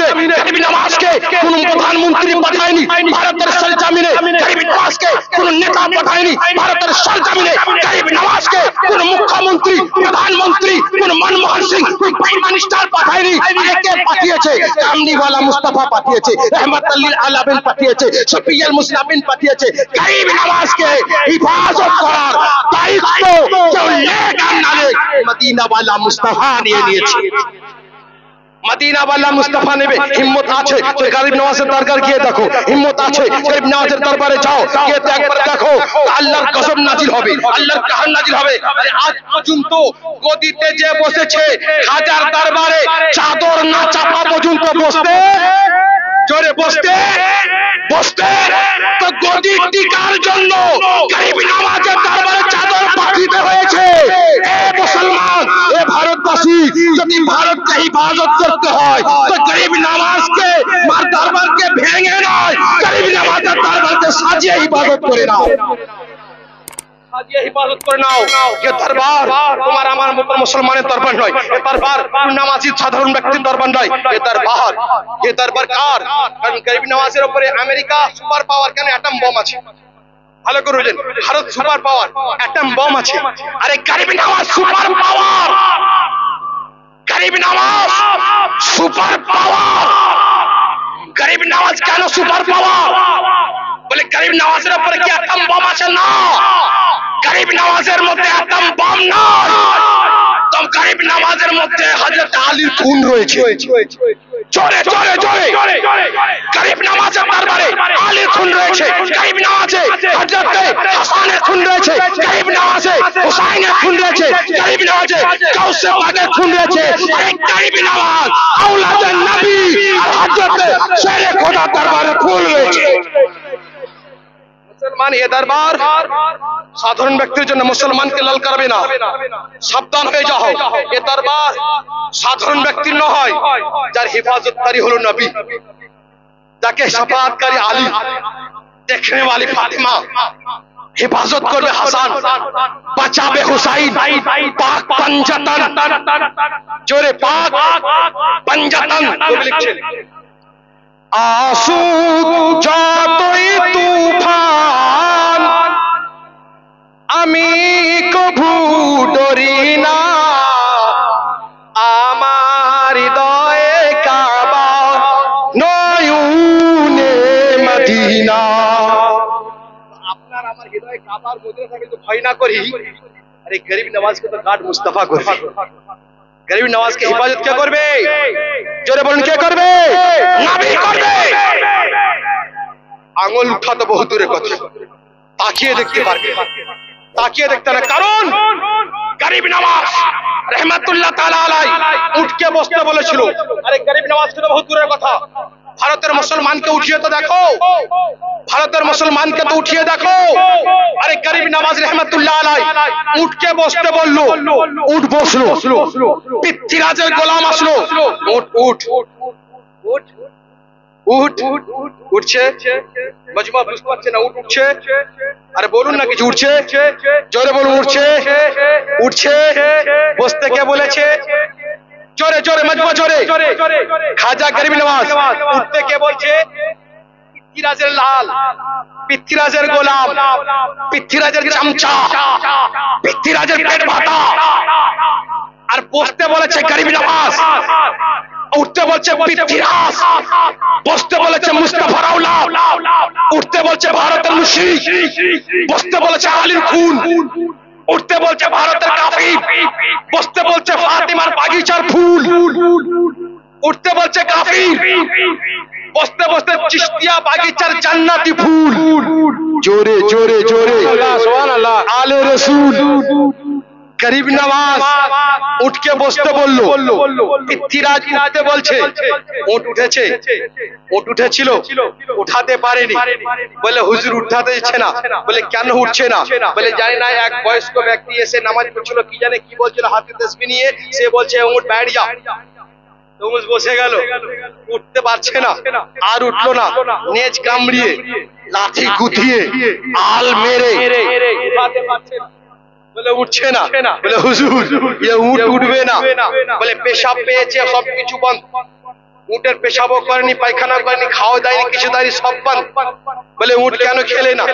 सरजमीने गरीब नवाज के কোন প্রধানমন্ত্রী পাঠায়নি, ভারতের सरजमीने गरीब नवाज के কোন নেতা পাঠায়নি, ভারতের सरजमीने गरीब नवाज के কোন মুখ্যমন্ত্রী, প্রধানমন্ত্রী, কোন মনমোহন সিং, প্রাইম মিনিস্টার পাঠায়নি। কে পাঠিয়েছে? কামনিওয়ালা মুস্তাফা পাঠিয়েছে, রহমতুল্লিল আলামিন পাঠিয়েছে, শফিউল মুসলিমিন পাঠিয়েছে। গরিব নওয়াজকে হিফাজত করার দায়িত্ব কেউ নেক আর না নেক মদিনাওয়ালা মুস্তাফা নিয়ে নিয়েছে। মদিনাওয়ালা মুস্তাফা নেবে, হিম্মত আছে তো গরিব নওয়াজের দরবার গিয়ে দেখো, হিম্মত আছে গরিব নওয়াজের দরবারে যাও, গিয়ে তো একবার দেখো, আল্লাহর গজব নাজিল হবে, আল্লাহর কাহার নাজিল হবে। আরে আজ পর্যন্ত গদিতে যে বসেছে হাজার দরবারে চাদর না চাপা পর্যন্ত বসতে, জোরে বসতে বসতে তো গদি টিকার জন্য গরিব নওয়াজের দরবারে চাদর পাঠিয়ে হয়েছে। এ মুসলমান, এ ভারতবাসী, যদি ভারতকে হিফাজত করতে হয় তো গরিব নওয়াজকে মার দরবারকে ভেঙে নয়, গরিব নওয়াজের দরবারকে সাজিয়ে হিফাজত করে নাও, সাজিয়ে হিফাজত করে নাও। ये দরবার তোমার আমার মত মুসলমানের দরবার নয়, ये দরবার নামাজি সাধারণ ব্যক্তির দরবার নয়, ये দরবার কার? কারণ গরিব নওয়াজের উপরে আমেরিকা সুপার পাওয়ার, কেন অ্যাটম বম আছে, ভালো করে বুঝেন, Bharat super power, atom bomb আছে। আরে গরিব নওয়াজ সুপার পাওয়ার, গরিব নওয়াজ সুপার পাওয়ার। গরিব নওয়াজ কেন সুপার পাওয়ার? বলে গরিব নওয়াজের উপরে কি অ্যাটম বম আছে? না, গরিব নওয়াজের মধ্যে অ্যাটম বম নয়, তো গরিব নওয়াজের মধ্যে হযরত আলীর খুন রয়েছে। জোরে জোরে জোরে গরিব নওয়াজের দরবারে আলীর খুন রয়েছে, গরিব নওয়াজে হযরত হাসানের খুন রয়েছে, গরিব নওয়াজে হুসাইনের খুন রয়েছে, গরিব নওয়াজে গাউসে পাকের খুন রয়েছে। আরে গরিব নওয়াজ আওলাদে নবী আর হযরত শেরে খোদা দরবারে খুন রয়েছে। মুসলমান, এ দরবার সাধারণ ব্যক্তির জন্য মুসলমানকে ললকারবে না, সাবধান হয়ে যাও। এ দরবার সাধারণ ব্যক্তির নয়, যার হিফাজতকারী হলো নবী, যাকে শাফাআতকারী আলী, দেখনে वाली ফাতিমা, হিফাজত করবে হাসান, বাঁচাবে হুসাইন, পাক পাঞ্জাতন, জোরে পাক পাঞ্জাতন লিখছেন। আসুক যতই তুফান আমি কভু ডরি না, আমার হৃদয়ে কাবা নয়নে মদিনা। আপনার আমার হৃদয়ে কাবার মধ্যে থাকে তো ভয় না করি। আরে গরিব নওয়াজকে তো গার্ড মুস্তাফা করবে, গরিব নওয়াজকে হিফাজত কে করবে? জোরে বলুন, কে করবে? নবী করবে। আঙুল উঠা তো বহু দূরের কথা, তাকিয়ে দেখতে পারবে, তাকিয়ে দেখতে না। কারণ গরিব নওয়াজ রহমাতুল্লাহ তাআলা আলাইহি উঠকে বসতে বলেছিল। আরে গরিব নওয়াজকে তো বহু দূরের কথা, ভারতের মুসলমানকে উঠিয়ে তো দেখো, ভারতের মুসলমানকে তো উঠিয়ে দেখো। আরে গরিব নওয়াজ রহমাতুল্লাহ আলাইহি উঠকে বসতে বললো, উঠ বসলো, পৃথ্বীরাজের গোলাম আসলো, উঠ উঠ উঠ উঠ উঠছে, মজমা বুঝতে পারছে না, উঠছে। আরে বলুন না কিছু, উঠছে, জোরে বলুন, উঠছে উঠছে। বসতে কে বলেছে? জোরে জোরে মজমা, জোরে। খাজা গরিব নওয়াজ উঠতে কে বলছে? পৃথ্বীরাজের লাল, পৃথ্বীরাজের গোলাম, পৃথ্বীরাজের চামচা, পৃথ্বীরাজের পেট ভাতা। আর বসতে বলেছে গরিব নওয়াজ, উঠতে বলছে পৃথ্বীরাজ, বসতে বলেছে মুস্তাফার আওলাদ, উঠতে বলছে ভারতের মুশরিক, বসতে বলেছে আলীর খুন, উঠতে বলছে ভারতের কাফির, বসতে বলছে ফাতিমার বাগিচার ফুল, উঠতে বলছে কাফির, বসতে বসতে চিশতিয়া বাগিচার জান্নাতি ফুল। জোরে জোরে জোরে সুবহানাল্লাহ, আলে রাসূল। গরিব নওয়াজ উঠকে বসতে বললো, পৃথ্বীরাজ উঠতে বলছে, উঠ উঠেছে, উঠ উঠেছিল, উঠাতে পারেনি। বলে হুজুর উঠাতে দিচ্ছে না। বলে কেন উঠছে না? বলে জানি না, এক বয়স্ক ব্যক্তি এসে নামাজ পড়ছিল, কি জানে কি বলছিল হাতে তাসবিহ নিয়ে, সে বলছে উঠ बैठ जा। তমুজ বসে গেল, উঠতে পারছে না, আর উঠলো না, নেজ কামড়িয়ে লাঠি গুঁথিয়ে আল মেরে উঠাতে পারছে না। বলে উঠছে না। বলে হুজুর এ উঠবে না। বলে পেশাব পেয়েছে, সবকিছু বন্ধ। উটের পেশাবও করেনি, পায়খানা করেনি, খাওয়া দেয়নি, কিছু দেয়নি, সব বান। বলে উট কেন খেলে না,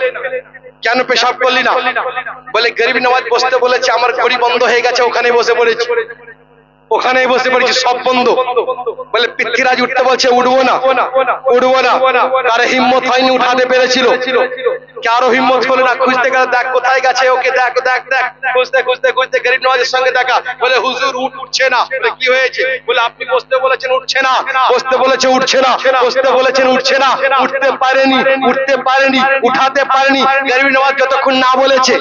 কেন পেশাব করলি না? বলে গরিব নওয়াজ বসতে বলেছে, আমার ঘড়ি বন্ধ হয়ে গেছে, ওখানে বসে পড়েছি, ওখানেই বসে পড়েছি, সব বন্ধ। বলে পৃথ্বীরাজ উঠতে বলছে, উঠবো না, উঠবো না। তার হিম্মত হয়নি, উঠাতে পেরেছিল, কারো হিম্মত হলো না। খুঁজতে গেলে, দেখ কোথায় গেছে, ওকে দেখ দেখ দেখ, খুঁজতে খুঁজতে খুঁজতে গরিব নওয়াজের সঙ্গে দেখা। বলে হুজুর উঠ উঠছে না। বলে কি হয়েছে? বলে আপনি বসতে বলেছেন উঠছে না, বসতে বলেছে উঠছে না, বসতে বলেছেন উঠছে না, উঠতে পারেনি, উঠতে পারেনি, উঠাতে পারেনি। গরিব নওয়াজ যতক্ষণ না বলেছে,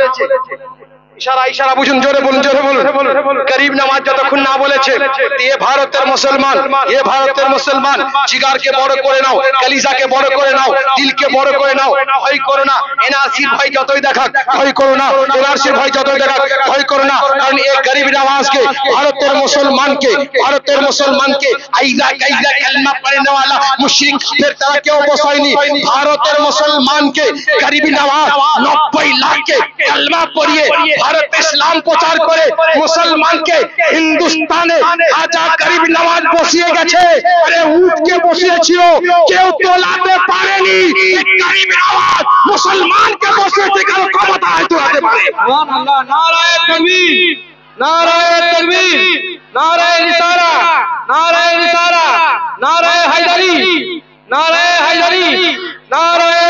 ইশারা ইশারা বুঝুন, জোরে বলুন, জোরে বলুন। গরিব নওয়াজ যতক্ষণ না বলেছে, এ ভারতের মুসলমান, এ ভারতের মুসলমান, জিগারকে বড় করে নাও, কলিজাকে বড় করে নাও, দিলকে বড় করে নাও, ভয় করো না। এনআরসির ভয় যতই দেখাক ভয় করো না, এনআরসির ভয় যতই দেখাক ভয় করো না। কারণ এই গরিব নওয়াজকে, ভারতের মুসলমানকে, ভারতের মুসলমানকে আইজা কাইজা কালমা পড়নে वाला মুশরিক কাফের তারা কেউ বসায়নি। ভারতের মুসলমানকে গরিব নওয়াজ 90 লাখকে কালমা পড়িয়ে ভারত ইসলাম প্রচার করে মুসলমানকে হিন্দুস্তানে আজা গরিব নওয়াজ বসিয়ে গেছে। আরে উটকে বসিয়েছিল, কেউ তোলাতে পারেনি। গরিব নওয়াজ মুসলমানকে বসিয়েছে, কারো ক্ষমতা হয়তো হতে পারে। সুবহানাল্লাহ। নারায়ে তাকবীর, নারায়ে তাকবীর, নারায়ে রিসালা, নারায়ে রিসালা, নারায়ে হায়দারি, নারায়ে হায়দারি, নারায়ে